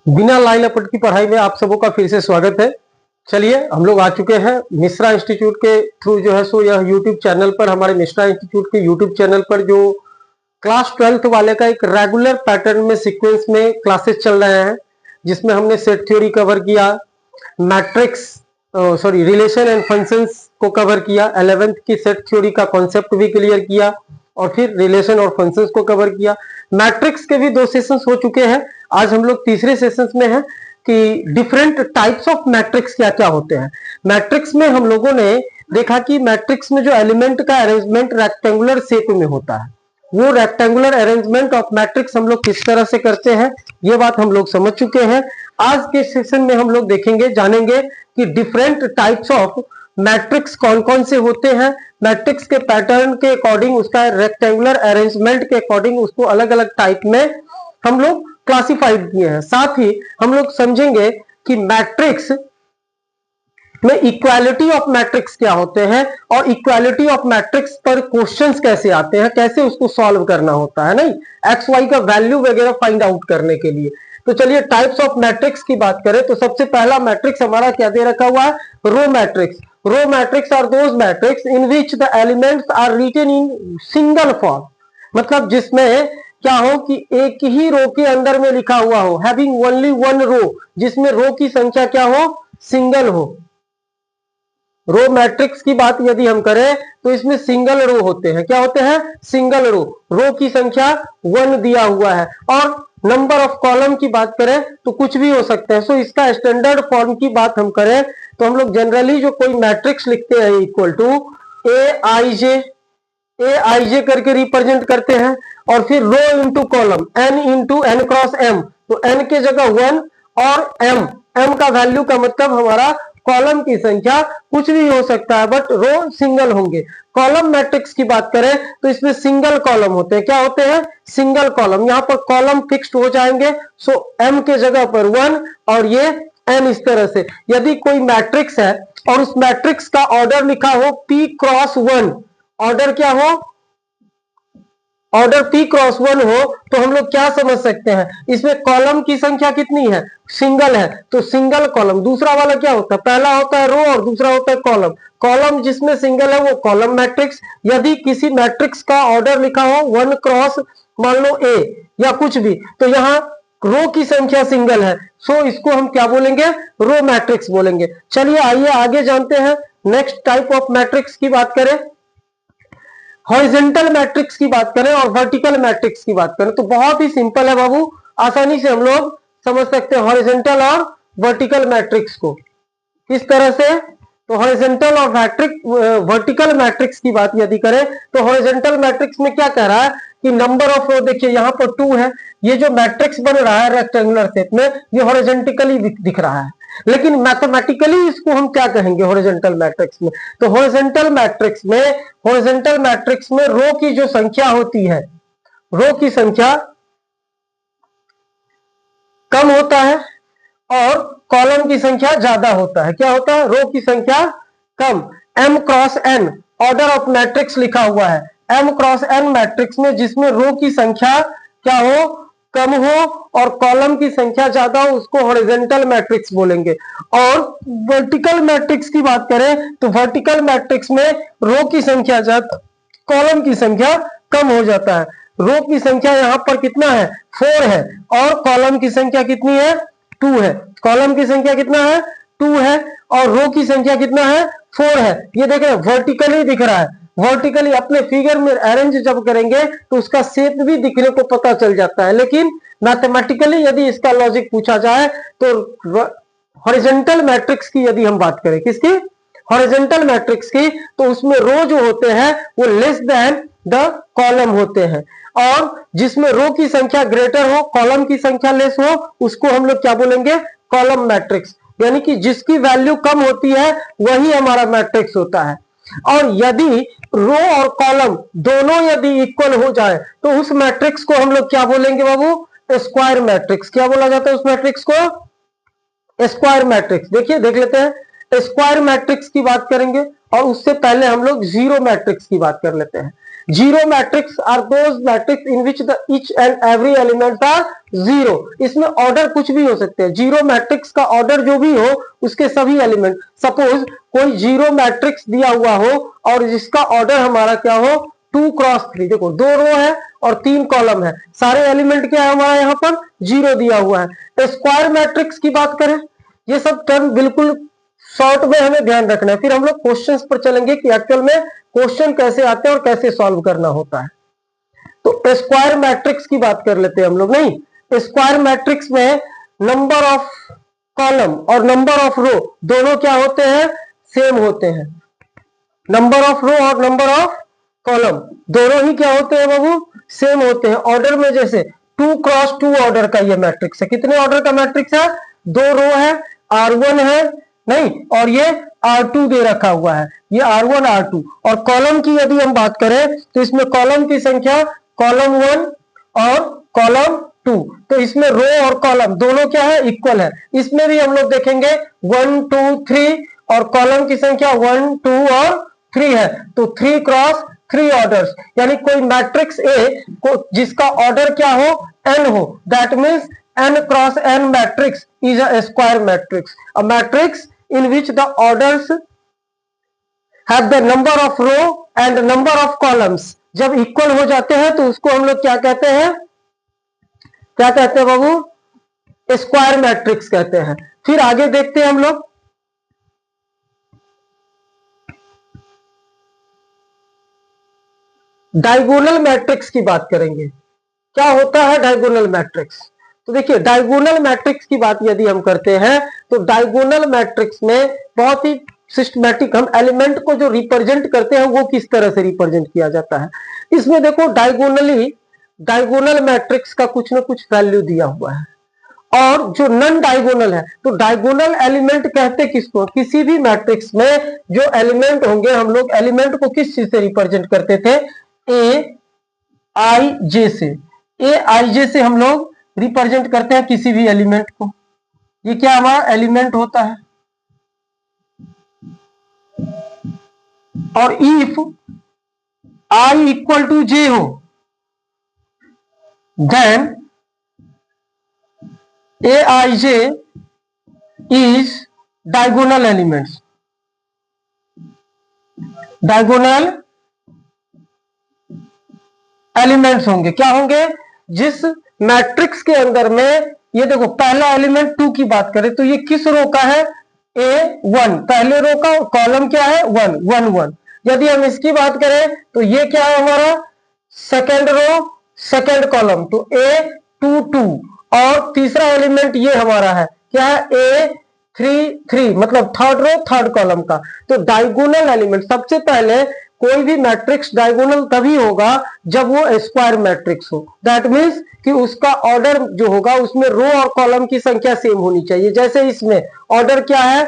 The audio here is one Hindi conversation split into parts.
बिना लाइन लपट की पढ़ाई में आप सबों का फिर से स्वागत है। चलिए हम लोग आ चुके हैं मिश्रा इंस्टीट्यूट के थ्रू जो है सो यह यूट्यूब चैनल पर, हमारे मिश्रा इंस्टीट्यूट के यूट्यूब चैनल पर जो क्लास 12th वाले का एक रेगुलर पैटर्न में सीक्वेंस में क्लासेस चल रहे हैं, जिसमें हमने सेट थ्योरी कवर किया, मैट्रिक्स रिलेशन एंड फंक्शंस को कवर किया, 11th की सेट थ्योरी का कॉन्सेप्ट भी क्लियर किया और फिर रिलेशन और फंक्शंस को कवर किया। मैट्रिक्स के भी 2 सेशंस हो चुके हैं। आज हम लोग तीसरे सेशंस में हैं कि डिफरेंट टाइप्स ऑफ मैट्रिक्स क्या क्या होते हैं। मैट्रिक्स में हम लोगों ने देखा कि मैट्रिक्स में जो एलिमेंट का अरेंजमेंट रेक्टेंगुलर शेप में होता है, वो रेक्टेंगुलर अरेंजमेंट ऑफ मैट्रिक्स हम लोग किस तरह से करते हैं, ये बात हम लोग समझ चुके हैं। आज के सेशन में हम लोग देखेंगे, जानेंगे कि डिफरेंट टाइप्स ऑफ मैट्रिक्स कौन कौन से होते हैं, मैट्रिक्स के पैटर्न के अकॉर्डिंग, उसका रेक्टेंगुलर अरेंजमेंट के अकॉर्डिंग उसको अलग अलग टाइप में हम लोग क्लासिफाइड किए हैं। साथ ही हम लोग समझेंगे कि मैट्रिक्स में इक्वालिटी ऑफ मैट्रिक्स क्या होते हैं और इक्वालिटी ऑफ मैट्रिक्स पर क्वेश्चंस कैसे आते हैं, कैसे उसको सॉल्व करना होता है, नहीं एक्स वाई का वैल्यू वगैरह फाइंड आउट करने के लिए। तो चलिए टाइप्स ऑफ मैट्रिक्स की बात करें तो सबसे पहला मैट्रिक्स हमारा क्या दे रखा हुआ है, row matrix. Row matrix are those matrix in which the elements are written in single form, मतलब जिसमें क्या हो कि एक ही रो के अंदर में लिखा हुआ हो, हैविंग ओनली वन रो, जिसमें रो की संख्या क्या हो, सिंगल हो। रो मैट्रिक्स की बात यदि हम करें तो इसमें सिंगल रो होते हैं, क्या होते हैं, सिंगल रो, रो की संख्या 1 दिया हुआ है। और नंबर ऑफ कॉलम की बात करें तो कुछ भी हो सकते हैं। सो इसका स्टैंडर्ड फॉर्म की बात हम करें तो हम लोग जनरली जो कोई मैट्रिक्स लिखते हैं इक्वल टू ए आई जे करके रिप्रेजेंट करते हैं और फिर row into column N into N cross M, तो एन के जगह 1 और एम का वैल्यू का मतलब हमारा कॉलम की संख्या कुछ भी हो सकता है बट रो सिंगल होंगे। कॉलम मैट्रिक्स की बात करें तो इसमें सिंगल कॉलम होते हैं, क्या होते हैं, सिंगल कॉलम। यहां पर कॉलम फिक्स्ड हो जाएंगे, सो एम के जगह पर 1 और ये एन, इस तरह से। यदि कोई मैट्रिक्स है और उस मैट्रिक्स का ऑर्डर लिखा हो p क्रॉस 1, ऑर्डर क्या हो, ऑर्डर p क्रॉस 1 हो, तो हम लोग क्या समझ सकते हैं, इसमें कॉलम की संख्या कितनी है, सिंगल है, तो सिंगल कॉलम। दूसरा वाला क्या होता है, पहला होता है रो और दूसरा होता है कॉलम। कॉलम जिसमें सिंगल है वो कॉलम मैट्रिक्स। यदि किसी मैट्रिक्स का ऑर्डर लिखा हो 1 क्रॉस मान लो ए या कुछ भी, तो यहाँ रो की संख्या सिंगल है, सो इसको हम क्या बोलेंगे, रो मैट्रिक्स बोलेंगे। चलिए आइए आगे जानते हैं। नेक्स्ट टाइप ऑफ मैट्रिक्स की बात करें, हॉरिजॉन्टल मैट्रिक्स की बात करें और वर्टिकल मैट्रिक्स की बात करें तो बहुत ही सिंपल है बाबू, आसानी से हम लोग समझ सकते हैं हॉरिजॉन्टल और वर्टिकल मैट्रिक्स को। किस तरह से, तो हॉरिजॉन्टल और वर्टिकल मैट्रिक्स की बात यदि करें तो हॉरिजॉन्टल मैट्रिक्स में क्या कह रहा है कि नंबर ऑफ रो, देखिए यहाँ पर 2 है, ये जो मैट्रिक्स बन रहा है रेक्टेंगुलर शेप में ये हॉरिजॉन्टली दिख रहा है, लेकिन मैथमेटिकली इसको हम क्या कहेंगे हॉरिजॉन्टल मैट्रिक्स में, तो हॉरिजॉन्टल मैट्रिक्स में रो की जो संख्या होती है, रो की संख्या कम होता है और कॉलम की संख्या ज्यादा होता है। क्या होता है, रो की संख्या कम, m cross n order of matrix लिखा हुआ है, m क्रॉस n मैट्रिक्स में जिसमें रो की संख्या क्या हो, कम हो और कॉलम की संख्या ज्यादा हो, उसको हॉरिजॉन्टल मैट्रिक्स बोलेंगे। और वर्टिकल मैट्रिक्स की बात करें तो वर्टिकल मैट्रिक्स में रो की संख्या ज्यादा, कॉलम की संख्या कम हो जाता है। रो की संख्या यहाँ पर कितना है, 4 है और कॉलम की संख्या कितनी है, 2 है। कॉलम की संख्या कितना है, 2 है और रो की संख्या कितना है, 4 है। ये देख रहे हैं वर्टिकली दिख रहा है, वर्टिकली अपने फिगर में अरेंज जब करेंगे तो उसका शेप भी दिखने को पता चल जाता है, लेकिन मैथमेटिकली यदि इसका लॉजिक पूछा जाए तो हॉरिजॉन्टल मैट्रिक्स की यदि हम बात करें, किसकी, हॉरिजॉन्टल मैट्रिक्स की, तो उसमें रो जो होते हैं वो लेस देन द कॉलम होते हैं और जिसमें रो की संख्या ग्रेटर हो कॉलम की संख्या लेस हो उसको हम लोग क्या बोलेंगे, कॉलम मैट्रिक्स। यानी कि जिसकी वैल्यू कम होती है वही हमारा मैट्रिक्स होता है। और यदि रो और कॉलम दोनों यदि इक्वल हो जाए तो उस मैट्रिक्स को हम लोग क्या बोलेंगे बाबू, स्क्वायर मैट्रिक्स। क्या बोला जाता है उस मैट्रिक्स को, स्क्वायर मैट्रिक्स। देखिए देख लेते हैं, स्क्वायर मैट्रिक्स की बात करेंगे और उससे पहले हम लोग जीरो मैट्रिक्स की बात कर लेते हैं। Zero matrix are those matrix in which the each and every element are zero. इसमें ऑर्डर कुछ भी हो सकते हैं। जीरो मैट्रिक्स का ऑर्डर जो भी हो उसके सभी एलिमेंट, सपोज कोई जीरो मैट्रिक्स दिया हुआ हो और जिसका ऑर्डर हमारा क्या हो 2 क्रॉस 3, देखो 2 रो है और 3 कॉलम है, सारे एलिमेंट क्या है हमारा यहाँ पर जीरो दिया हुआ है। स्क्वायर मैट्रिक्स की बात करें, ये सब टर्म बिल्कुल शॉर्ट में हमें ध्यान रखना है, फिर हम लोग क्वेश्चंस पर चलेंगे कि एक्चुअल में क्वेश्चन कैसे आते हैं और कैसे सॉल्व करना होता है। तो स्क्वायर मैट्रिक्स की बात कर लेते हैं हम लोग। नहीं, स्क्वायर मैट्रिक्स में नंबर ऑफ कॉलम और नंबर ऑफ रो दोनों क्या होते हैं, सेम होते हैं। नंबर ऑफ रो और नंबर ऑफ कॉलम दोनों ही क्या होते हैं बाबू, सेम होते हैं। ऑर्डर में जैसे 2 क्रॉस 2 ऑर्डर का ये मैट्रिक्स है। कितने ऑर्डर का मैट्रिक्स है, 2 रो है, R1 है, नहीं, और ये R2 दे रखा हुआ है, ये R1 R2। और कॉलम की यदि हम बात करें तो इसमें कॉलम की संख्या कॉलम 1 और कॉलम 2, तो इसमें रो और कॉलम दोनों क्या है, इक्वल है। इसमें भी हम लोग देखेंगे 1 2 3 और कॉलम की संख्या 1 2 और 3 है, तो 3 क्रॉस 3 ऑर्डर्स, यानी कोई मैट्रिक्स ए को जिसका ऑर्डर क्या हो, n हो, that means n cross n matrix is a square matrix, a matrix in which the orders have the number of row and number of columns। जब इक्वल हो जाते हैं तो उसको हम लोग क्या कहते हैं, क्या कहते हैं बाबू, स्क्वायर मैट्रिक्स कहते हैं। फिर आगे देखते हैं हम लोग डायगोनल मैट्रिक्स की बात करेंगे। क्या होता है डायगोनल मैट्रिक्स, तो देखिए डायगोनल मैट्रिक्स की बात यदि हम करते हैं तो डायगोनल मैट्रिक्स में बहुत ही सिस्टमैटिक, हम एलिमेंट को जो रिप्रेजेंट करते हैं वो किस तरह से रिप्रेजेंट किया जाता है। इसमें देखो डायगोनल मैट्रिक्स का कुछ ना कुछ वैल्यू दिया हुआ है, और जो नॉन डायगोनल है, तो डायगोनल एलिमेंट कहते किसको, किसी भी मैट्रिक्स में जो एलिमेंट होंगे, हम लोग एलिमेंट को किस चीज से रिप्रेजेंट करते थे, ए आई जे से। ए आई जे से हम लोग रिप्रेजेंट करते हैं किसी भी एलिमेंट को। ये क्या हमारा एलिमेंट होता है। और if i equal to j हो then a i j is diagonal elements. Diagonal elements होंगे, क्या होंगे, जिस मैट्रिक्स के अंदर में, ये देखो पहला एलिमेंट 2 की बात करें तो ये किस रो का है, A1, पहले रो का, कॉलम क्या है 1 1 1। यदि हम इसकी बात करें तो ये क्या है हमारा सेकेंड रो सेकेंड कॉलम, तो A2 2, और तीसरा एलिमेंट ये हमारा है क्या है, A3 3, मतलब थर्ड रो थर्ड कॉलम का। तो डायगोनल एलिमेंट, सबसे पहले कोई भी मैट्रिक्स डायगोनल तभी होगा जब वो स्क्वायर मैट्रिक्स हो। दैट मीन्स कि उसका ऑर्डर जो होगा उसमें रो और कॉलम की संख्या सेम होनी चाहिए। जैसे इसमें ऑर्डर क्या है,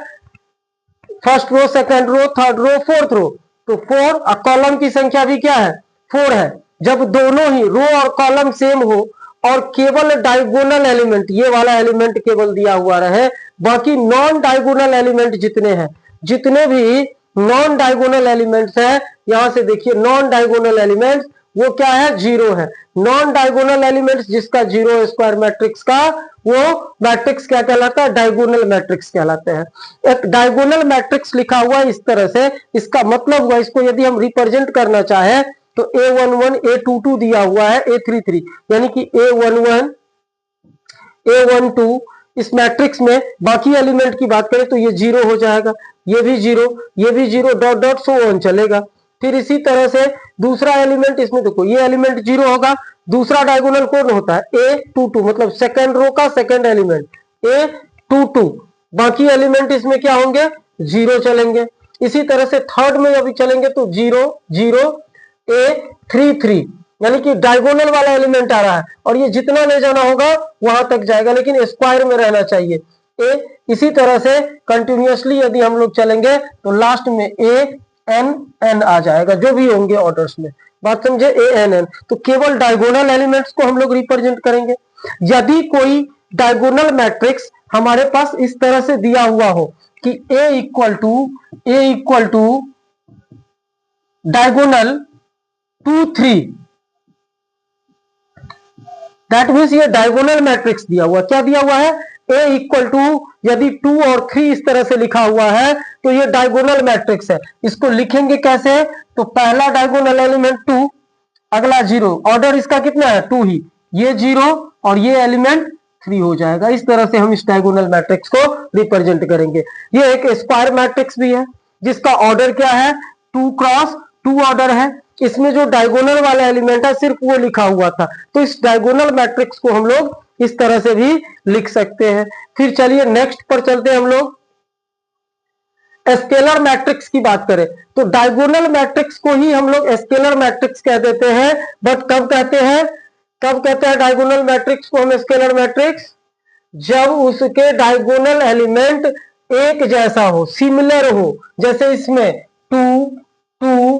first row second row third row fourth row, तो 4, और कॉलम की संख्या भी क्या है 4 है। जब दोनों ही रो और कॉलम सेम हो और केवल डायगोनल एलिमेंट, ये वाला एलिमेंट केवल दिया हुआ रहे, बाकी नॉन डायगोनल एलिमेंट जितने हैं, जितने भी नॉन डायगोनल एलिमेंट्स है, यहां से देखिए नॉन डायगोनल एलिमेंट्स वो क्या है, जीरो है। नॉन डायगोनल एलिमेंट्स जिसका जीरो स्क्वायर मैट्रिक्स का, वो मैट्रिक्स क्या कहलाता है, डायगोनल मैट्रिक्स कहलाते हैं। एक डायगोनल मैट्रिक्स लिखा हुआ है इस तरह से, इसका मतलब हुआ, इसको यदि हम रिप्रेजेंट करना चाहे तो A11 A22 दिया हुआ है A33, यानी कि A11 A12 इस मैट्रिक्स में बाकी एलिमेंट की बात करें तो ये जीरो हो जाएगा, ये भी जीरो, ये भी zero, dot dot so on चलेगा। फिर इसी तरह से दूसरा एलिमेंट, इसमें देखो ये एलिमेंट जीरो होगा, दूसरा डायगोनल कौन होता है A22, मतलब सेकेंड रो का सेकेंड एलिमेंट A22, बाकी एलिमेंट इसमें क्या होंगे, जीरो चलेंगे। इसी तरह से थर्ड में अभी चलेंगे तो जीरो जीरो A33, यानी कि डायगोनल वाला एलिमेंट आ रहा है और ये जितना ले जाना होगा वहां तक जाएगा, लेकिन स्क्वायर में रहना चाहिए ए। इसी तरह से कंटिन्यूअसली यदि हम लोग चलेंगे तो लास्ट में ANN आ जाएगा, जो भी होंगे ऑर्डर्स में, बात समझे, ANN। तो केवल डायगोनल एलिमेंट्स को हम लोग रिप्रेजेंट करेंगे। यदि कोई डायगोनल मैट्रिक्स हमारे पास इस तरह से दिया हुआ हो कि A equal to diagonal 2 3, that means ये डायगोनल मैट्रिक्स दिया हुआ, क्या दिया हुआ है, ए इक्वल टू, यदि 2 और 3 इस तरह से लिखा हुआ है तो ये डायगोनल मैट्रिक्स है। इसको लिखेंगे कैसे, तो पहला डायगोनल एलिमेंट 2, अगला 0, ऑर्डर इसका कितना है 2 ही, ये 0 और ये एलिमेंट 3 हो जाएगा। इस तरह से हम इस डायगोनल मैट्रिक्स को रिप्रेजेंट करेंगे। ये एक स्क्वायर मैट्रिक्स भी है जिसका ऑर्डर क्या है, 2 क्रॉस 2 ऑर्डर है। इसमें जो डायगोनल वाला एलिमेंट है सिर्फ वो लिखा हुआ था, तो इस डायगोनल मैट्रिक्स को हम लोग इस तरह से भी लिख सकते हैं। फिर चलिए नेक्स्ट पर चलते हैं हम लोग। स्केलर मैट्रिक्स की बात करें तो डायगोनल मैट्रिक्स को ही हम लोग स्केलर मैट्रिक्स कह देते हैं, बट कब कहते हैं डायगोनल मैट्रिक्स को हम स्केलर मैट्रिक्स, जब उसके डायगोनल एलिमेंट एक जैसा हो, सिमिलर हो। जैसे इसमें 2 2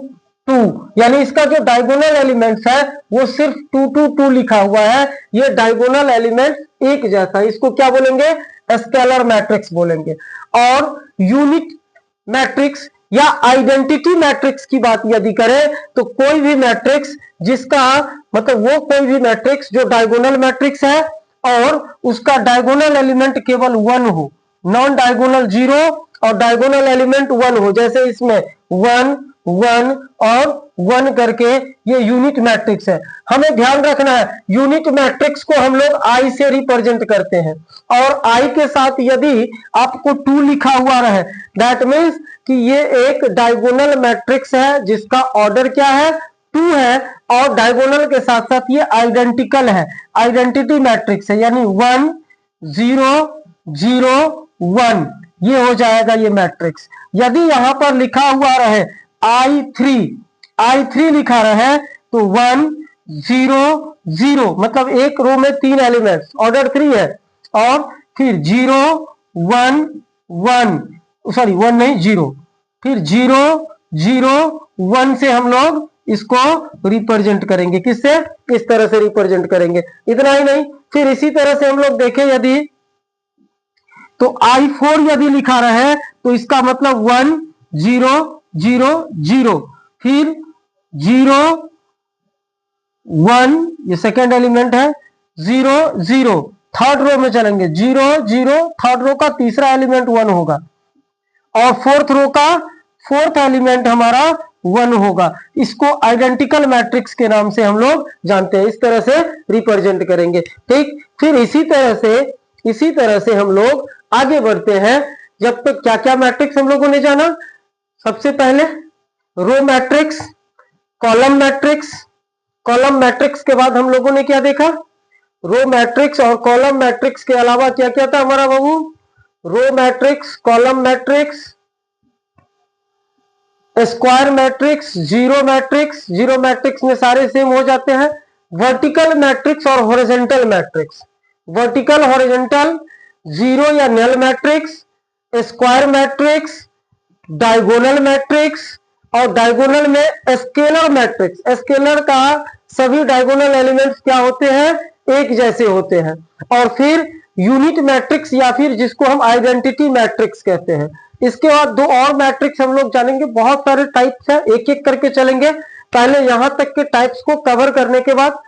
2, यानी इसका जो डायगोनल एलिमेंट्स है वो सिर्फ 2 2 2 लिखा हुआ है, ये डायगोनल एलिमेंट एक जैसा, इसको क्या बोलेंगे, स्केलर मैट्रिक्स बोलेंगे। और यूनिट मैट्रिक्स या आइडेंटिटी मैट्रिक्स की बात यदि करें तो कोई भी मैट्रिक्स जिसका मतलब वो कोई भी मैट्रिक्स जो डायगोनल मैट्रिक्स है और उसका डायगोनल एलिमेंट केवल 1 हो, नॉन डायगोनल 0 और डायगोनल एलिमेंट 1 हो। जैसे इसमें 1 1 और 1 करके ये यूनिट मैट्रिक्स है। हमें ध्यान रखना है यूनिट मैट्रिक्स को हम लोग आई से रिप्रेजेंट करते हैं, और आई के साथ यदि आपको 2 लिखा हुआ रहे, दैट मीन्स कि ये एक डायगोनल मैट्रिक्स है जिसका ऑर्डर क्या है, 2 है, और डायगोनल के साथ साथ ये आइडेंटिकल है, आइडेंटिटी मैट्रिक्स है, यानी 1 0 0 1, ये हो जाएगा ये मैट्रिक्स। यदि यहां पर लिखा हुआ रहे I3 लिखा रहे तो 1 0 0, मतलब एक रो में 3 एलिमेंट्स, ऑर्डर 3 है, और फिर 0 1 1, सॉरी 1 नहीं 0, फिर 0 0 1 से हम लोग इसको रिप्रेजेंट करेंगे, किससे, इस तरह से रिप्रेजेंट करेंगे। इतना ही नहीं, फिर इसी तरह से हम लोग देखें यदि तो I4 यदि लिखा रहे तो इसका मतलब 1 0 0 0, फिर 0 1, ये सेकेंड एलिमेंट है, 0 0, थर्ड रो में चलेंगे 0 0, थर्ड रो का तीसरा एलिमेंट 1 होगा, और फोर्थ रो का फोर्थ एलिमेंट हमारा 1 होगा। इसको आइडेंटिकल मैट्रिक्स के नाम से हम लोग जानते हैं, इस तरह से रिप्रेजेंट करेंगे। ठीक, फिर इसी तरह से हम लोग आगे बढ़ते हैं। जब तक क्या क्या मैट्रिक्स हम लोगों ने जाना, सबसे पहले row matrix, column matrix, column matrix के बाद हम लोगों ने क्या देखा, रो मैट्रिक्स और कॉलम मैट्रिक्स के अलावा क्या क्या था हमारा बाबू, row matrix, column matrix, square matrix, zero matrix, zero matrix में सारे सेम हो जाते हैं, वर्टिकल मैट्रिक्स और horizontal matrix, vertical horizontal, zero या null matrix, square matrix, diagonal matrix, और डायगोनल में स्केलर मैट्रिक्स। स्केलर का सभी डायगोनल एलिमेंट्स क्या होते हैं, एक जैसे होते हैं। और फिर यूनिट मैट्रिक्स या फिर जिसको हम आइडेंटिटी मैट्रिक्स कहते हैं। इसके बाद दो और मैट्रिक्स हम लोग जानेंगे, बहुत सारे टाइप्स हैं, एक एक करके चलेंगे। पहले यहां तक के टाइप्स को कवर करने के बाद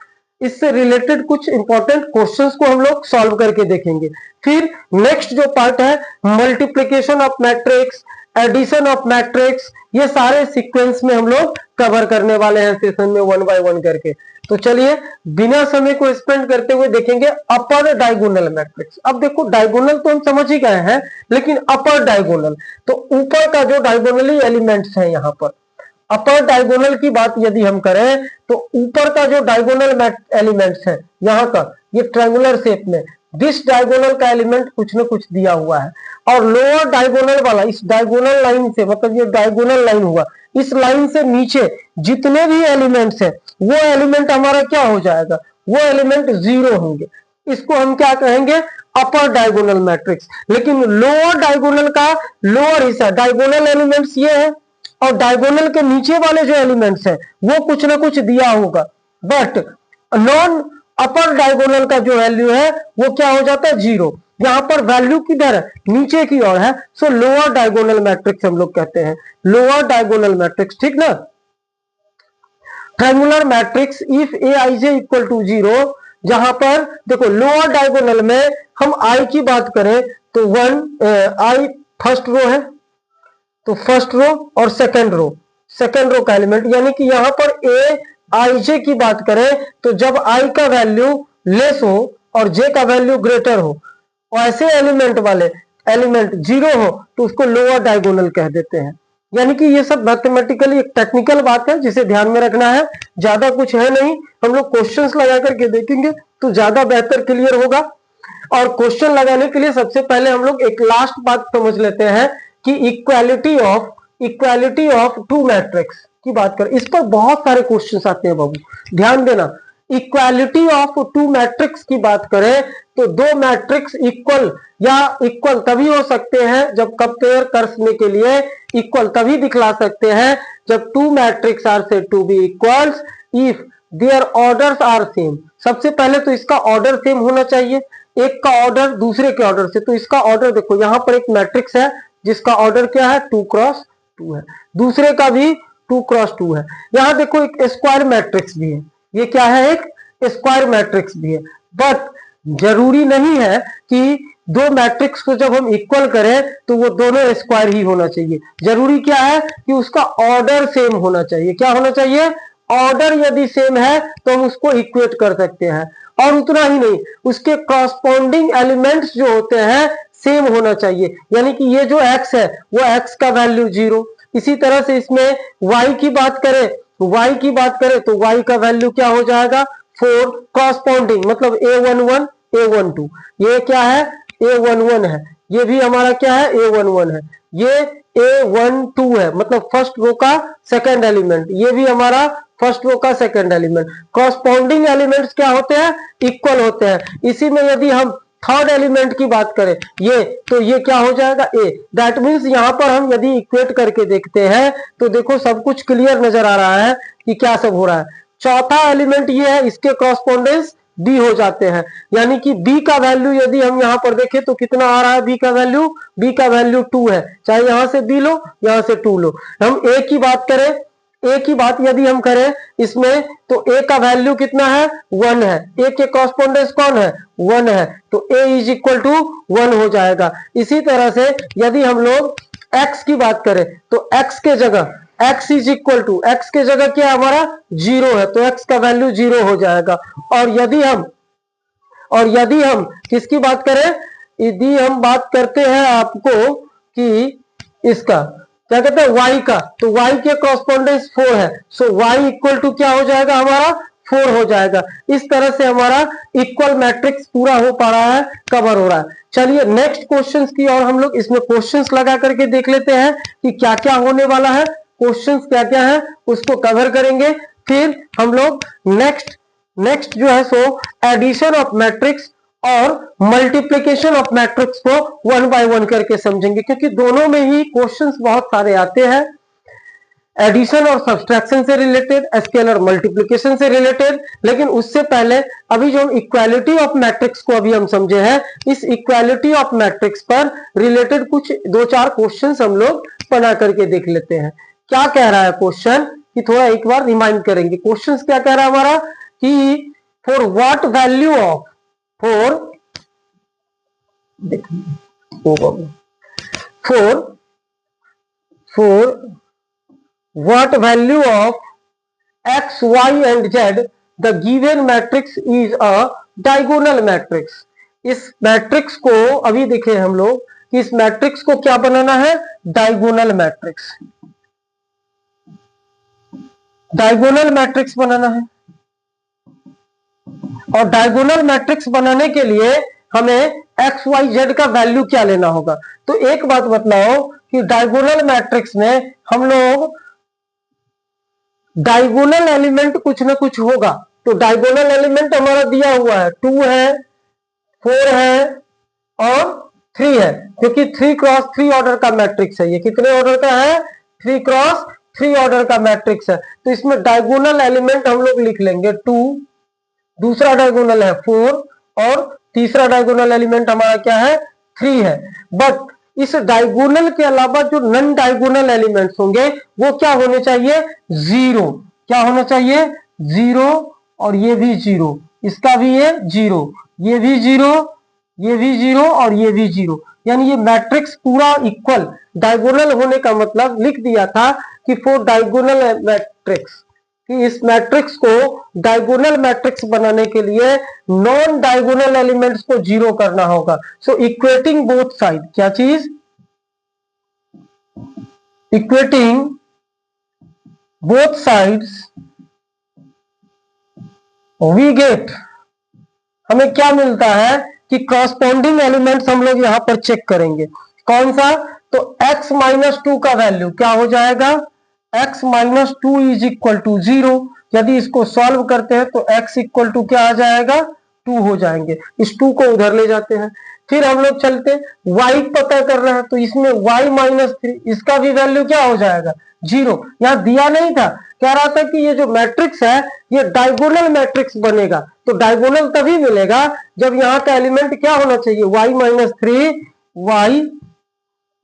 इससे रिलेटेड कुछ इंपॉर्टेंट क्वेश्चंस को हम लोग सॉल्व करके देखेंगे। फिर नेक्स्ट जो पार्ट है multiplication of matrix, addition of matrix, ये सारे सीक्वेंस में हम लोग कवर करने वाले हैं सेशन में 1 बाय 1 करके। तो चलिए बिना समय को स्पेंड करते हुए देखेंगे अपर डायगोनल मैट्रिक्स। अब देखो डायगोनल तो हम समझ ही गए हैं, लेकिन अपर डायगोनल तो ऊपर का जो डायगोनली एलिमेंट्स है, यहाँ पर अपर डायगोनल की बात यदि हम करें तो ऊपर का जो डायगोनल एलिमेंट्स है यहाँ का, ये ट्रायंगुलर शेप में दिस डायगोनल का एलिमेंट कुछ न कुछ दिया हुआ है, और लोअर डायगोनल वाला इस डायगोनल लाइन से, मतलब ये डायगोनल लाइन हुआ, इस लाइन से नीचे जितने भी एलिमेंट्स है वो एलिमेंट हमारा क्या हो जाएगा, वो एलिमेंट जीरो होंगे। इसको हम क्या कहेंगे, अपर डायगोनल मैट्रिक्स। लेकिन लोअर डायगोनल का लोअर हिस्सा, डायगोनल एलिमेंट्स ये है, और डायगोनल के नीचे वाले जो एलिमेंट्स है वो कुछ ना कुछ दिया होगा, बट नॉन अपर डायगोनल का जो वैल्यू है वो क्या हो जाता है, जीरो। यहाँ पर वैल्यू किधर है, नीचे की ओर है, सो लोअर डायगोनल मैट्रिक्स हम लोग कहते हैं, लोअर डायगोनल मैट्रिक्स, ठीक ना। Triangular matrix if a i j equal to 0, जहां पर देखो लोअर डायगोनल में हम आई की बात करें तो आई फर्स्ट रो है, तो फर्स्ट रो और सेकंड रो का एलिमेंट, यानी कि यहां पर ए आई जे की बात करें तो जब आई का वैल्यू लेस हो और जे का वैल्यू ग्रेटर हो और ऐसे एलिमेंट वाले एलिमेंट 0 हो तो उसको लोअर डायगोनल कह देते हैं। यानी कि ये सब मैथमेटिकली एक टेक्निकल बात है जिसे ध्यान में रखना है, ज्यादा कुछ है नहीं, हम लोग क्वेश्चंस लगा करके देखेंगे तो ज्यादा बेहतर क्लियर होगा। और क्वेश्चन लगाने के लिए सबसे पहले हम लोग एक लास्ट बात समझ लेते हैं कि इक्वालिटी ऑफ टू मैट्रिक्स की बात करें, इस पर बहुत सारे क्वेश्चंस आते हैं बाबू, ध्यान देना। इक्वालिटी ऑफ टू मैट्रिक्स की बात करें तो दो मैट्रिक्स इक्वल तभी हो सकते हैं जब कंपेयर करने के लिए इक्वल तभी दिखला सकते हैं जब two matrix are said to be equals if their orders are same. सबसे पहले तो इसका ऑर्डर सेम होना चाहिए, एक का ऑर्डर दूसरे के ऑर्डर से, तो इसका ऑर्डर देखो, यहां पर एक मैट्रिक्स है जिसका ऑर्डर क्या है 2 क्रॉस 2 है, दूसरे का भी 2 क्रॉस 2 है। यहां देखो एक स्क्वायर मैट्रिक्स भी है, ये क्या है, एक स्क्वायर मैट्रिक्स भी है। बट जरूरी नहीं है कि दो मैट्रिक्स को जब हम इक्वल करें तो वो दोनों स्क्वायर ही होना चाहिए, जरूरी क्या है कि उसका ऑर्डर सेम होना चाहिए। क्या होना चाहिए, ऑर्डर यदि सेम है तो हम उसको इक्वेट कर सकते हैं, और उतना ही नहीं, उसके कॉरस्पॉन्डिंग एलिमेंट्स जो होते हैं सेम होना चाहिए, यानी कि ये जो x है वो x का वैल्यू 0। इसी तरह से इसमें y की बात करें तो y का वैल्यू क्या हो जाएगा 4, कॉरस्पॉन्डिंग मतलब a11 a12, ये क्या है a11 है, ये भी हमारा क्या है a11 है, ये a12 है मतलब फर्स्ट रो का सेकंड एलिमेंट, ये भी हमारा फर्स्ट रो का सेकंड एलिमेंट। कॉरस्पॉन्डिंग एलिमेंट्स क्या होते हैं, इक्वल होते हैं। इसी में यदि हम थर्ड एलिमेंट की बात करें ये, तो ये क्या हो जाएगा a, दैट मीन्स यहां पर हम यदि इक्वेट करके देखते हैं तो देखो सब कुछ क्लियर नजर आ रहा है कि क्या सब हो रहा है। चौथा एलिमेंट ये है, इसके कॉरस्पॉन्डेंस b हो जाते हैं, यानी कि b का वैल्यू यदि हम यहां पर देखें तो कितना आ रहा है, b का वैल्यू 2 है, चाहे यहां से b लो यहां से 2 लो। हम a की बात करें, a की बात यदि हम करें इसमें तो a का वैल्यू कितना है 1 है, a के कॉरस्पॉन्डेंस कौन है 1 है, तो a इज इक्वल टू 1 हो जाएगा। इसी तरह से यदि हम लोग x की बात करें तो x के जगह x is equal to, x के जगह क्या हमारा 0 है तो x का वैल्यू 0 हो जाएगा। और यदि हम किसकी बात करें, यदि हम बात करते हैं आपको कि इसका क्या कहते हैं y का, तो y के कॉरस्पॉन्डेंस 4 है, सो y इक्वल टू क्या हो जाएगा हमारा 4 हो जाएगा। इस तरह से हमारा इक्वल मैट्रिक्स पूरा हो पा रहा है, कवर हो रहा है। चलिए नेक्स्ट क्वेश्चंस की और हम लोग इसमें क्वेश्चंस लगा करके देख लेते हैं कि क्या क्या होने वाला है, क्वेश्चंस क्या क्या है उसको कवर करेंगे। फिर हम लोग नेक्स्ट जो है सो एडिशन ऑफ मैट्रिक्स और मल्टीप्लिकेशन ऑफ मैट्रिक्स को 1 बाय 1 करके समझेंगे, क्योंकि दोनों में ही क्वेश्चंस बहुत सारे आते हैं, एडिशन और सब्सट्रैक्शन से रिलेटेड, स्केलर मल्टीप्लिकेशन से रिलेटेड। लेकिन उससे पहले अभी जो हम इक्वालिटी ऑफ मैट्रिक्स को अभी हम समझे हैं, इस इक्वालिटी ऑफ मैट्रिक्स पर रिलेटेड कुछ 2-4 क्वेश्चंस हम लोग बना करके देख लेते हैं। क्या कह रहा है क्वेश्चन कि थोड़ा एक बार रिमाइंड करेंगे, क्वेश्चन क्या कह रहा है हमारा कि for what value of for what value of x, y and z the given matrix is a diagonal matrix। इस मैट्रिक्स को अभी देखें हम लोग कि इस मैट्रिक्स को क्या बनाना है, डायगोनल मैट्रिक्स, डायगोनल मैट्रिक्स बनाना है। और डायगोनल मैट्रिक्स बनाने के लिए हमें एक्स वाई जेड का वैल्यू क्या लेना होगा। तो एक बात बतलाओ कि डायगोनल मैट्रिक्स में हम लोग डायगोनल एलिमेंट कुछ ना कुछ होगा, तो डायगोनल एलिमेंट हमारा दिया हुआ है 2 है 4 है और 3 है, क्योंकि 3 क्रॉस 3 ऑर्डर का मैट्रिक्स है। ये कितने ऑर्डर का है, 3 क्रॉस 3 ऑर्डर का मैट्रिक्स है। तो इसमें डायगोनल एलिमेंट हम लोग लिख लेंगे 2, दूसरा डायगोनल है 4 और तीसरा डायगोनल एलिमेंट हमारा क्या है, 3 है। बट इस डायगोनल के अलावा जो नॉन डायगोनल एलिमेंट्स होंगे वो क्या होने चाहिए, 0। क्या होना चाहिए, 0, और ये भी 0, इसका भी ये 0, ये भी 0, ये भी 0 और ये भी 0। यानी ये मैट्रिक्स पूरा इक्वल डायगोनल होने का मतलब लिख दिया था कि फॉर डायगोनल मैट्रिक्स, कि इस मैट्रिक्स को डायगोनल मैट्रिक्स बनाने के लिए नॉन डायगोनल एलिमेंट्स को 0 करना होगा। सो इक्वेटिंग बोथ साइड, क्या चीज, equating both sides we get, हमें क्या मिलता है कि कॉरस्पॉन्डिंग एलिमेंट्स हम लोग यहां पर चेक करेंगे। कौन सा, तो x माइनस 2 का वैल्यू क्या हो जाएगा, x minus 2 is equal to 0। यदि इसको सॉल्व करते हैं तो x इक्वल टू क्या आ जाएगा, 2 हो जाएंगे। इस 2 को उधर ले जाते हैं। फिर हम लोग चलते y पता कर रहे हैं, तो इसमें y माइनस 3, इसका भी वैल्यू क्या हो जाएगा, 0। यहां दिया नहीं था, कह रहा था कि ये जो मैट्रिक्स है ये डायगोनल मैट्रिक्स बनेगा। तो डायगोनल तभी मिलेगा जब यहाँ का एलिमेंट क्या होना चाहिए, y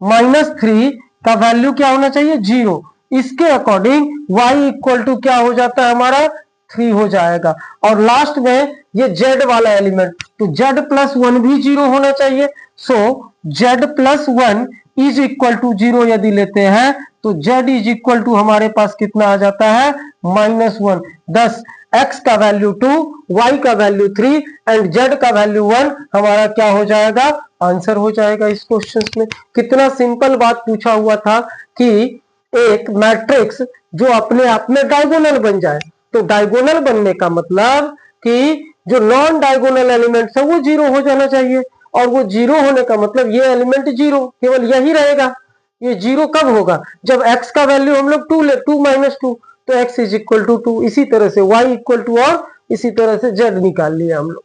माइनस 3 का वैल्यू क्या होना चाहिए, 0। इसके अकॉर्डिंग y इक्वल टू क्या हो जाता है हमारा, 3 हो जाएगा। और लास्ट में ये z वाला एलिमेंट, तो z प्लस 1 भी 0 होना चाहिए। So z plus 1 is equal to 0 यदि लेते हैं तो z इज इक्वल टू हमारे पास कितना आ जाता है, -1। दस x का वैल्यू 2, y का वैल्यू 3 एंड z का वैल्यू 1 हमारा क्या हो जाएगा, आंसर हो जाएगा इस क्वेश्चन में। कितना सिंपल बात पूछा हुआ था कि एक मैट्रिक्स जो अपने आप में डायगोनल बन जाए। तो डायगोनल बनने का मतलब कि जो नॉन डायगोनल एलिमेंट्स है वो 0 हो जाना चाहिए, और वो 0 होने का मतलब ये एलिमेंट 0 केवल यही रहेगा। ये 0 कब होगा, जब x का वैल्यू हम लोग 2 ले, 2 माइनस 2, तो x इज इक्वल टू 2। इसी तरह से y इक्वल टू, और इसी तरह से z निकाल लिया हम लोग।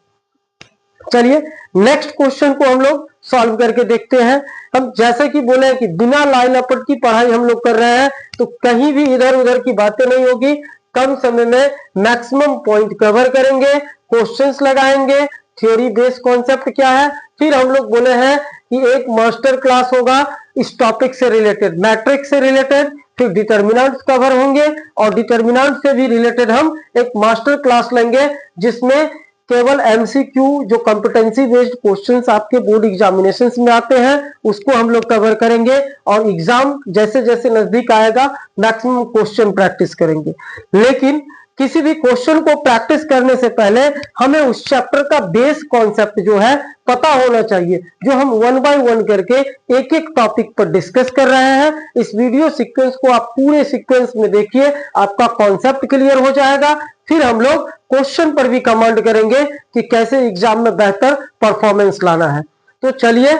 चलिए नेक्स्ट क्वेश्चन को हम लोग सॉल्व करके देखते हैं। हम जैसे कि बोले हैं कि बिना लाइन अपर की पढ़ाई हम लोग कर रहे हैं, तो कहीं भी इधर उधर की बातें नहीं होगी। कम समय में मैक्सिमम पॉइंट कवर करेंगे, क्वेश्चंस लगाएंगे, थ्योरी बेस्ड कॉन्सेप्ट क्या है। फिर हम लोग बोले हैं कि एक मास्टर क्लास होगा इस टॉपिक से रिलेटेड, मैट्रिक्स से रिलेटेड, फिर डिटर्मिनेंट्स कवर होंगे, और डिटर्मिनेंट से भी रिलेटेड हम एक मास्टर क्लास लेंगे जिसमें केवल एमसीक्यू जो कॉम्पिटेंसी बेस्ड क्वेश्चंस आपके बोर्ड एग्जामिनेशंस में आते हैं उसको हम लोग कवर करेंगे, और एग्जाम जैसे जैसे नजदीक आएगा मैक्सिमम क्वेश्चन प्रैक्टिस करेंगे। लेकिन किसी भी क्वेश्चन को प्रैक्टिस करने से पहले हमें उस चैप्टर का बेस कॉन्सेप्ट जो है पता होना चाहिए, जो हम 1 बाय 1 करके एक एक टॉपिक पर डिस्कस कर रहे हैं। इस वीडियो सीक्वेंस को आप पूरे सीक्वेंस में देखिए, आपका कॉन्सेप्ट क्लियर हो जाएगा। फिर हम लोग क्वेश्चन पर भी कमांड करेंगे कि कैसे एग्जाम में बेहतर परफॉर्मेंस लाना है। तो चलिए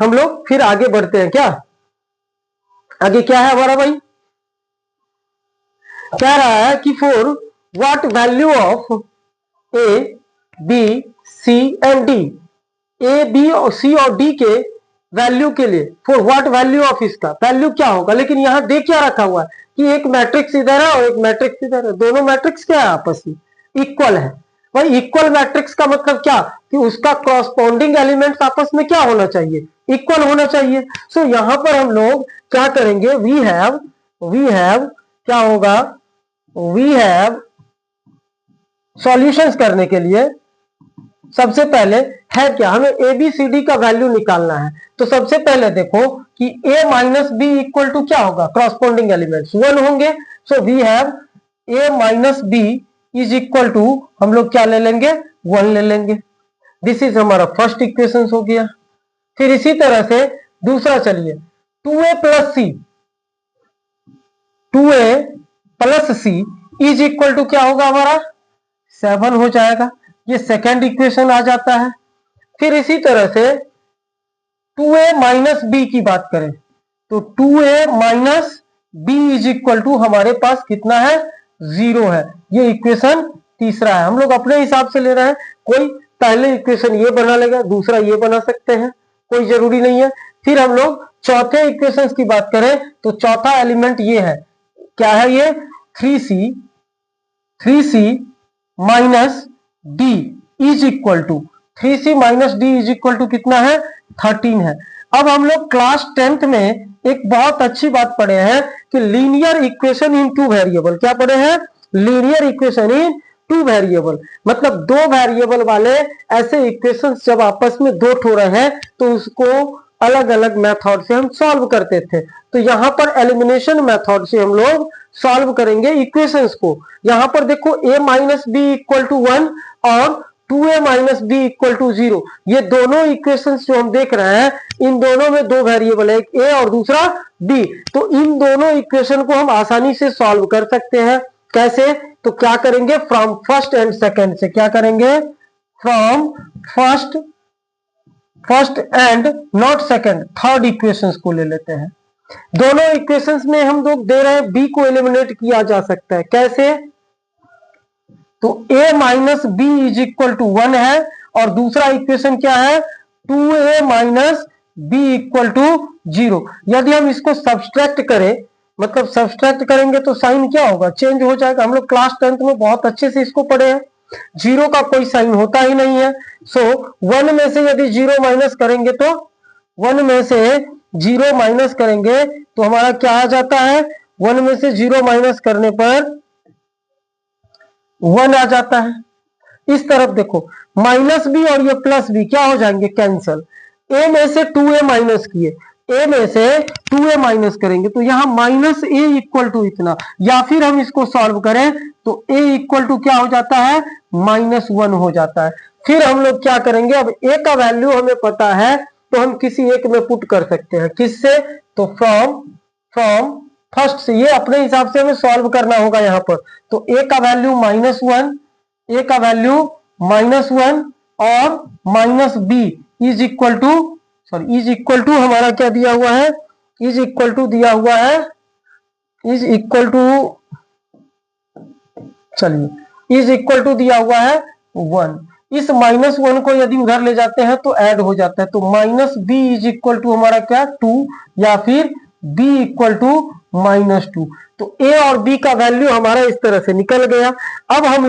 हम लोग फिर आगे बढ़ते हैं। क्या आगे क्या है हमारा भाई, कह रहा है कि for what value of a b c and d, a b और सी और डी के वैल्यू के लिए, फॉर व्हाट वैल्यू ऑफ, इसका वैल्यू क्या होगा। लेकिन यहां देख क्या रखा हुआ है कि एक मैट्रिक्स इधर है और एक मैट्रिक्स इधर है, दोनों मैट्रिक्स क्या है आपस में इक्वल है। भाई इक्वल मैट्रिक्स का मतलब क्या, कि उसका कॉरस्पॉन्डिंग एलिमेंट्स आपस में क्या होना चाहिए, इक्वल होना चाहिए। सो यहां पर हम लोग क्या करेंगे, वी हैव क्या होगा, वी हैव सॉल्यूशंस करने के लिए सबसे पहले है क्या, हमें ए बी सी डी का वैल्यू निकालना है। तो सबसे पहले देखो कि a minus b equal to क्या होगा, कॉरस्पॉन्डिंग एलिमेंट्स 1 होंगे। So we have a minus b is equal to, हम लोग क्या ले लेंगे, 1 ले लेंगे। दिस इज हमारा फर्स्ट इक्वेशन हो गया। फिर इसी तरह से दूसरा चलिए, 2a plus c, 2a plus c is equal to क्या होगा हमारा, 7 हो जाएगा। ये सेकेंड इक्वेशन आ जाता है। फिर इसी तरह से 2a माइनस बी की बात करें तो 2a minus b is equal to हमारे पास कितना है, 0 है। ये इक्वेशन तीसरा है। हम लोग अपने हिसाब से ले रहे हैं, कोई पहले इक्वेशन ये बना लेगा, दूसरा ये बना सकते हैं, कोई जरूरी नहीं है। फिर हम लोग चौथे इक्वेशन की बात करें तो चौथा एलिमेंट ये है, क्या है ये, 3c minus d is equal to, 3c minus d is equal to कितना है 13 है। अब हम लोग क्लास 10th में एक बहुत अच्छी बात पढ़े हैं कि linear equation in two variable. क्या पढ़े हैं? Linear equation in two variable, मतलब दो वेरिएबल वाले ऐसे इक्वेशंस जब आपस में दो ठो रहे हैं तो उसको अलग अलग मेथड से हम सॉल्व करते थे। तो यहां पर एलिमिनेशन मेथड से हम लोग सॉल्व करेंगे इक्वेशंस को। यहां पर देखो a minus b equal to 1 और 2a minus b equal to 0, ये दोनों इक्वेशंस जो हम देख रहे हैं इन दोनों में दो वेरिएबल है, एक a और दूसरा b। तो इन दोनों इक्वेशन को हम आसानी से सॉल्व कर सकते हैं। कैसे? तो क्या करेंगे, फ्रॉम फर्स्ट एंड सेकंड से। क्या करेंगे? From first and not second, third equations को ले लेते हैं। दोनों इक्वेशंस में हम लोग दे रहे हैं b को एलिमिनेट किया जा सकता है। कैसे? तो a minus b is equal to 1 है और दूसरा इक्वेशन क्या है 2a minus b equal to 0। यदि हम इसको सब्सट्रैक्ट करें, मतलब सब्सट्रैक्ट करेंगे तो साइन क्या होगा, चेंज हो जाएगा। हम लोग क्लास 10th में बहुत अच्छे से इसको पढ़े हैं, जीरो का कोई साइन होता ही नहीं है। सो 1 में से यदि 0 माइनस करेंगे तो 1 में से 0 माइनस करेंगे तो हमारा क्या आ जाता है, 1 में से 0 माइनस करने पर 1 आ जाता है। इस तरफ देखो माइनस बी और ये प्लस बी क्या हो जाएंगे, कैंसल। a में से 2a माइनस किए, a में से 2a माइनस करेंगे तो यहां माइनस a इक्वल टू इतना, या फिर हम इसको सॉल्व करें तो a इक्वल टू क्या हो जाता है, -1 हो जाता है। फिर हम लोग क्या करेंगे, अब a का वैल्यू हमें पता है तो हम किसी एक में पुट कर सकते हैं। किससे? तो फ्रॉम फर्स्ट से। ये अपने हिसाब से हमें सॉल्व करना होगा यहाँ पर। तो a का वैल्यू -1, a का वैल्यू -1 और minus b is equal to, sorry is equal to हमारा क्या दिया हुआ है, इज इक्वल टू दिया हुआ है, इज इक्वल टू, चलिए इज इक्वल टू दिया हुआ है 1। इस -1 को यदि उधर ले जाते हैं तो ऐड हो जाता है। तो minus b is equal to हमारा क्या 2, या फिर b इक्वल टू -2। तो a और b का वैल्यू हमारा इस तरह से निकल गया। अब हम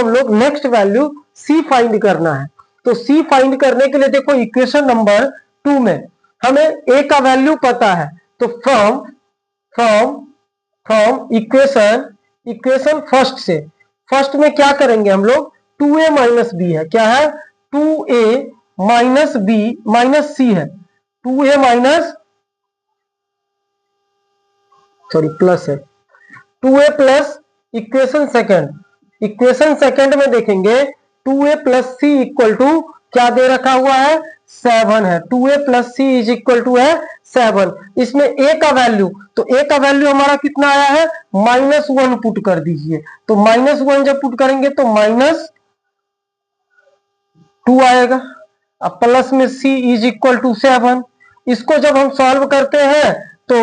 लोग नेक्स्ट वैल्यू c फाइंड करना है। तो c फाइंड करने के लिए देखो इक्वेशन नंबर 2 में हमें a का वैल्यू पता है। तो फ्रॉम इक्वेशन फर्स्ट से, फर्स्ट में क्या करेंगे हम लोग, 2a माइनस बी है, क्या है 2a माइनस बी माइनस सी है, 2a माइनस, सॉरी प्लस है, 2a प्लस इक्वेशन सेकंड में देखेंगे 2a plus C equal to क्या दे रखा हुआ है, 7 है। 2a plus c is equal to है 7। इसमें a का वैल्यू, तो a का वैल्यू हमारा कितना आया है, -1 पुट कर दीजिए। तो -1 जब पुट करेंगे तो -2 आएगा। अब प्लस में c इज इक्वल टू 7। इसको जब हम सॉल्व करते हैं तो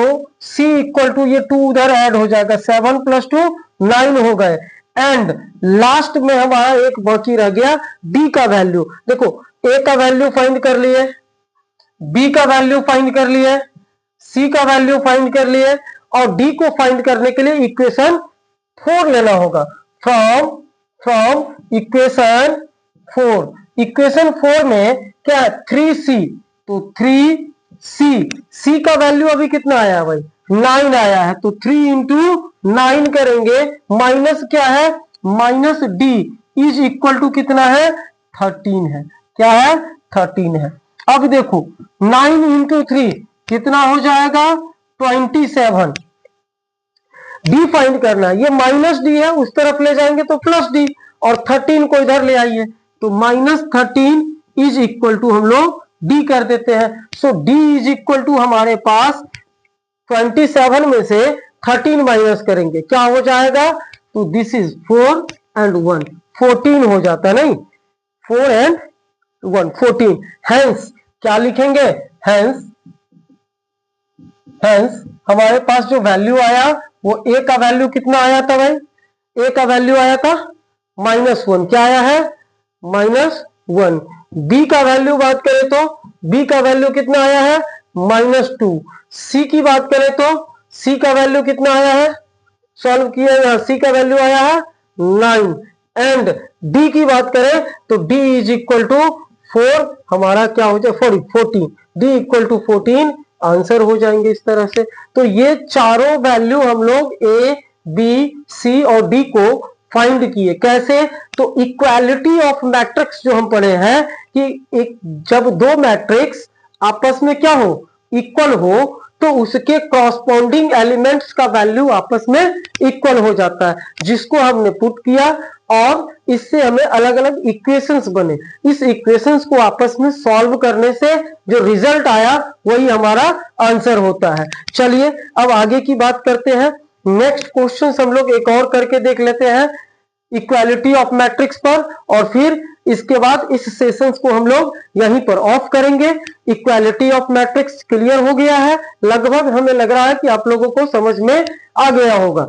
c इक्वल टू ये 2 उधर ऐड हो जाएगा, 7 + 2 9 हो गए। एंड लास्ट में हमारा एक बाकी रह गया d का वैल्यू। देखो a का वैल्यू फाइंड कर लिए, b का वैल्यू फाइंड कर लिए, c का वैल्यू फाइंड कर लिए, और d को फाइंड करने के लिए इक्वेशन 4 लेना होगा। फ्रॉम इक्वेशन 4, इक्वेशन 4 में क्या है 3c, तो 3c का वैल्यू अभी कितना आया भाई, 9 आया है। तो 3 × 9 करेंगे, माइनस क्या है, minus d is equal to कितना है, 13 है। क्या है, 13 है। अब देखो 9 × 3 कितना हो जाएगा, 27। d फाइंड करना है, ये -d है, उस तरफ ले जाएंगे तो +d, और 13 को इधर ले आइए तो -13 इज इक्वल टू हम लोग d कर देते हैं। सो d इज इक्वल टू हमारे पास 27 में से 13 माइनस करेंगे क्या हो जाएगा, तो दिस इज 4 and 1, 14 हो जाता है, नहीं 4 and 1 14। हेंस क्या लिखेंगे, हेंस हमारे पास जो वैल्यू आया वो a का वैल्यू कितना आया था भाई, a का वैल्यू आया था -1, क्या आया है -1। b का वैल्यू बात करें तो b का वैल्यू कितना आया है -2। c की बात करें तो c का वैल्यू कितना आया है, सॉल्व किया, यहाँ c का वैल्यू आया है 9। एंड डी की बात करें तो डी इज इक्वल टू 4, हमारा क्या हो जाए 14, डी इक्वल टू 14 आंसर हो जाएंगे इस तरह से। तो ये चारों वैल्यू हम लोग ए बी सी और डी को फाइंड किए। कैसे? तो इक्वालिटी ऑफ मैट्रिक्स जो हम पढ़े हैं कि एक जब दो मैट्रिक्स आपस में क्या हो, इक्वल हो, तो उसके कॉरस्पॉन्डिंग एलिमेंट्स का वैल्यू आपस में इक्वल हो जाता है, जिसको हमने पुट किया और इससे हमें अलग अलग इक्वेशंस बने। इस इक्वेशंस को आपस में सॉल्व करने से जो रिजल्ट आया वही हमारा आंसर होता है। चलिए अब आगे की बात करते हैं। नेक्स्ट क्वेश्चन हम लोग एक और करके देख लेते हैं इक्वालिटी ऑफ मैट्रिक्स पर, और फिर इसके बाद इस सेशंस को हम लोग यहीं पर ऑफ करेंगे। इक्वालिटी ऑफ मैट्रिक्स क्लियर हो गया है लगभग, हमें लग रहा है कि आप लोगों को समझ में आ गया होगा।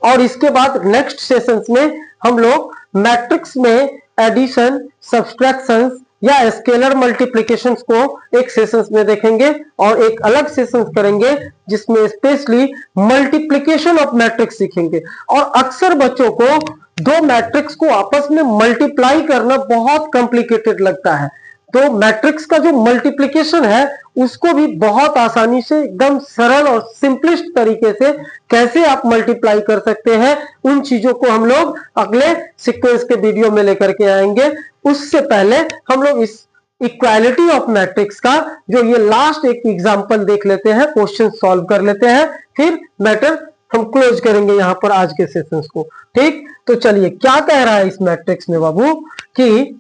और इसके बाद नेक्स्ट सेशंस में हम लोग मैट्रिक्स में एडिशन, सब्सट्रैक्शन या स्केलर मल्टीप्लिकेशन को एक सेशंस में देखेंगे और एक अलग सेशंस करेंगे जिसमें स्पेशली मल्टीप्लिकेशन ऑफ मैट्रिक्स सीखेंगे। और अक्सर बच्चों को दो मैट्रिक्स को आपस में मल्टीप्लाई करना बहुत कॉम्प्लिकेटेड लगता है, तो मैट्रिक्स का जो मल्टीप्लिकेशन है उसको भी बहुत आसानी से एकदम सरल और सिंपलिस्ट तरीके से कैसे आप मल्टीप्लाई कर सकते हैं, उन चीजों को हम लोग अगले सीक्वेंस के वीडियो में लेकर के आएंगे। उससे पहले हम लोग इस इक्वालिटी ऑफ मैट्रिक्स का जो ये लास्ट एक एग्जांपल देख लेते हैं, क्वेश्चन सॉल्व कर लेते हैं, फिर मैटर हम क्लोज करेंगे यहां पर आज के सेशंस को। ठीक, तो चलिए क्या कह रहा है इस मैट्रिक्स में बाबू कि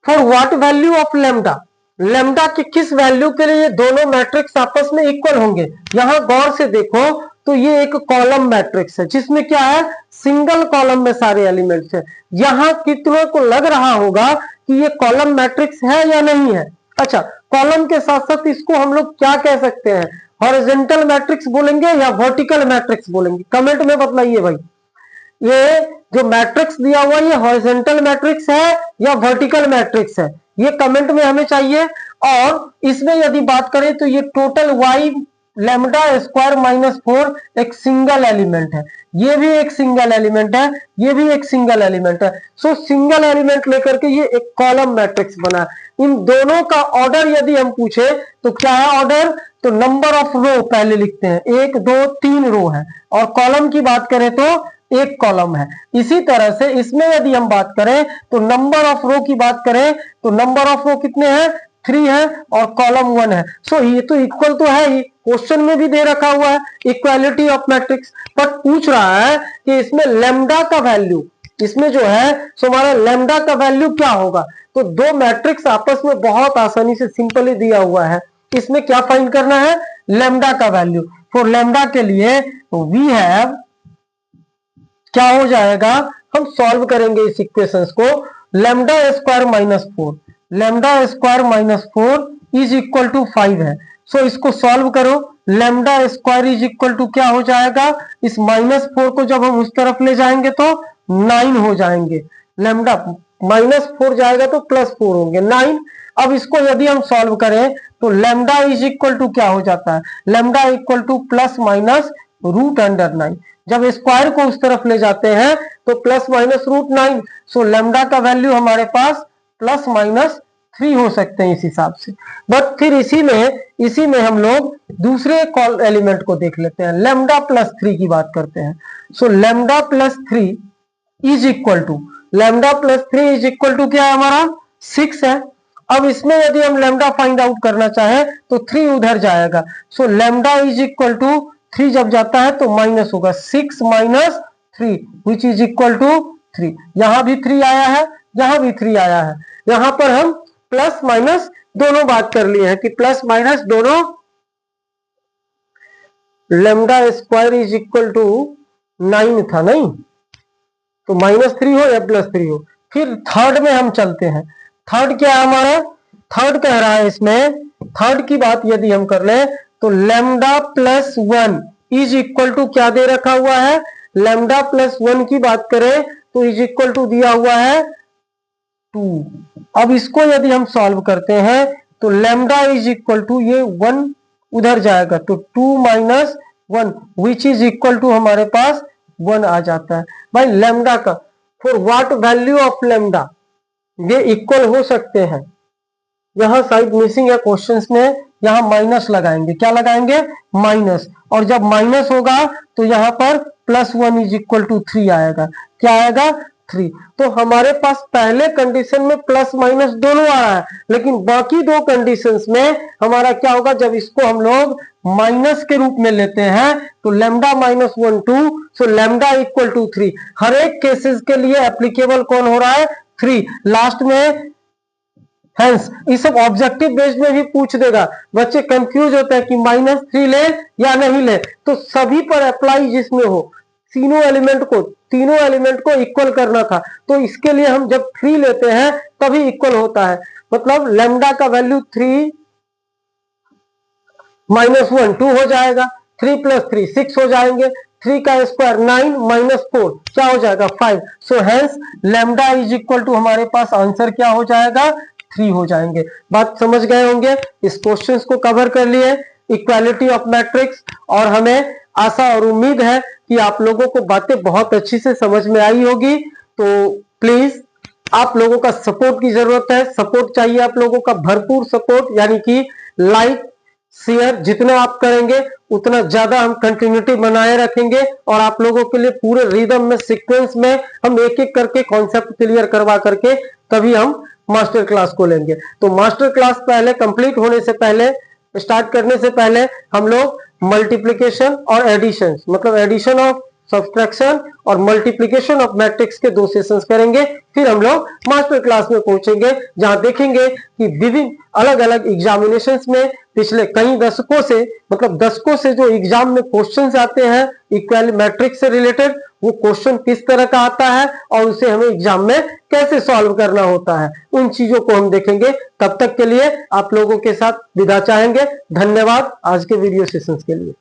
for what value of lambda, lambda के किस वैल्यू के लिए ये दोनों मैट्रिक्स आपस में इक्वल होंगे। यहां गौर से देखो तो ये एक कॉलम मैट्रिक्स है जिसमें क्या है, सिंगल कॉलम में सारे एलिमेंट्स है। यहां कितनों को लग रहा होगा कि ये कॉलम मैट्रिक्स है या नहीं है। अच्छा, कॉलम के साथ साथ इसको हम लोग क्या कह सकते हैं, हॉरिजॉन्टल मैट्रिक्स बोलेंगे या वर्टिकल मैट्रिक्स बोलेंगे, कमेंट में बताइए भाई। ये जो मैट्रिक्स दिया हुआ ये हॉरिजॉन्टल मैट्रिक्स है या वर्टिकल मैट्रिक्स है, ये कमेंट में हमें चाहिए। और इसमें यदि बात करें तो ये total y lambda square minus 4 एक सिंगल एलिमेंट है, ये भी एक सिंगल एलिमेंट है, ये भी एक सिंगल एलिमेंट है। सो सिंगल एलिमेंट लेकर के ये एक कॉलम मैट्रिक्स बना। इन दोनों का ऑर्डर यदि हम पूछे तो क्या है ऑर्डर, तो नंबर ऑफ रो पहले लिखते हैं, 1 2 3 रो है, और कॉलम की बात करें तो एक कॉलम है। इसी तरह से इसमें यदि हम बात करें तो नंबर ऑफ रो की बात करें तो नंबर ऑफ रो कितने हैं, 3 है, और कॉलम 1 है। सो ये तो इक्वल तो है ही, क्वेश्चन में भी दे रखा हुआ है इक्वालिटी ऑफ मैट्रिक्स, बट पूछ रहा है कि इसमें लैम्डा का वैल्यू, इसमें जो है सो हमारा लैम्डा का वैल्यू क्या होगा। तो दो मैट्रिक्स आपस में बहुत आसानी से सिंपली दिया हुआ है, इसमें क्या फाइंड करना है, लैम्डा का वैल्यू। फॉर लैम्डा के लिए वी हैव, क्या हो जाएगा, हम सॉल्व करेंगे इस इक्वेशंस को, lambda square minus 4, lambda square minus 4 is equal to 5 है। सो इसको सॉल्व करो, lambda square is equal to क्या हो जाएगा, इस माइनस 4 को जब हम उस तरफ ले जाएंगे तो 9 हो जाएंगे, लैम्डा माइनस 4 जाएगा तो प्लस 4 होंगे 9। अब इसको यदि हम सॉल्व करें तो लैम्डा इज इक्वल टू क्या हो जाता है, lambda equal to plus minus root under 9। जब स्क्वायर को उस तरफ ले जाते हैं तो plus minus root 9। So lambda का वैल्यू हमारे पास प्लस माइनस 3 हो सकते हैं इस हिसाब से। बट फिर इसी में हम लोग दूसरे कॉल एलिमेंट को देख लेते हैं, लैम्डा प्लस 3 की बात करते हैं। So lambda plus 3 is equal to, lambda plus 3 is equal to क्या है हमारा 6 है। अब इसमें यदि हम लैम्डा फाइंड आउट करना चाहें तो 3 उधर जाएगा। So lambda is equal to 3 जब जाता है तो माइनस होगा, 6 minus 3 which is equal to 3। यहां भी 3 आया है, यहां भी 3 आया है। यहां पर हम प्लस माइनस दोनों बात कर लिए हैं कि प्लस माइनस दोनों, lambda square is equal to 9 था नहीं, तो माइनस 3 हो या प्लस 3 हो। फिर थर्ड में हम चलते हैं, थर्ड क्या है हमारा, थर्ड कह रहा है इसमें, थर्ड की बात यदि हम कर ले तो lambda plus 1 is equal to क्या दे रखा हुआ है, लैम्डा प्लस 1 की बात करें तो इज इक्वल टू दिया हुआ है 2। अब इसको यदि हम सॉल्व करते हैं तो लैम्डा इज इक्वल टू, ये 1 उधर जाएगा तो 2 minus 1 which is equal to हमारे पास 1 आ जाता है। भाई लैम्डा का for what value of lambda ये इक्वल हो सकते हैं। यहां साइड मिसिंग है क्वेश्चंस में, यहां माइनस लगाएंगे। क्या लगाएंगे? माइनस। और जब माइनस होगा तो यहां पर +1 इज इक्वल टू 3 आएगा। क्या आएगा? 3। तो हमारे पास पहले कंडीशन में प्लस माइनस दोनों आ रहा है, लेकिन बाकी दो कंडीशंस में हमारा क्या होगा? जब इसको हम लोग माइनस के रूप में लेते हैं तो lambda -1 2, so lambda equal to 3। हर एक केसेस के लिए एप्लीकेबल कौन हो रहा है? 3 लास्ट में। हेंस ये सब ऑब्जेक्टिव बेस्ड में भी पूछ देगा। बच्चे कंफ्यूज होते हैं कि -3 ले या नहीं ले, तो सभी पर अप्लाई जिसमें हो, तीनों एलिमेंट को इक्वल करना था। तो इसके लिए हम जब 3 लेते हैं तभी इक्वल होता है। मतलब लैम्डा का वैल्यू 3 -1 2 हो जाएगा, 3 + 3 6 हो जाएंगे, 3 का स्क्वायर 9 -4 क्या हो जाएगा? 5। So hence lambda is equal to हमारे पास आंसर क्या हो जाएगा? 3 हो जाएंगे। बात समझ गए होंगे। इस क्वेश्चन को कवर कर लिए, इक्वालिटी ऑफ मैट्रिक्स, और हमें आशा और उम्मीद है कि आप लोगों को बातें बहुत अच्छी से समझ में आई होगी। तो प्लीज आप लोगों का सपोर्ट की जरूरत है। सपोर्ट चाहिए आप लोगों का, भरपूर सपोर्ट, यानी कि लाइक शेयर जितना आप करेंगे उतना ज्यादा हम कंटिन्यूटी बनाए रखेंगे, और आप लोगों के लिए पूरे रिदम में, सीक्वेंस में हम एक एक करके कॉन्सेप्ट क्लियर करवा करके तभी हम मास्टर क्लास को लेंगे। तो मास्टर क्लास पहले कंप्लीट होने से पहले, स्टार्ट करने से पहले हम लोग मल्टीप्लिकेशन और एडिशन, मतलब एडिशन ऑफ सब्सट्रैक्शन और मल्टीप्लिकेशन ऑफ मैट्रिक्स के 2 सेशंस करेंगे। फिर हम लोग मास्टर क्लास में पहुंचेंगे, जहां देखेंगे कि विभिन्न अलग अलग एग्जामिनेशंस में पिछले कई दशकों से, मतलब दशकों से जो एग्जाम में क्वेश्चंस आते हैं इक्वल मैट्रिक्स से रिलेटेड, वो क्वेश्चन किस तरह का आता है और उसे हमें एग्जाम में कैसे सॉल्व करना होता है, उन चीजों को हम देखेंगे। तब तक के लिए आप लोगों के साथ विदा चाहेंगे। धन्यवाद आज के वीडियो सेशंस के लिए।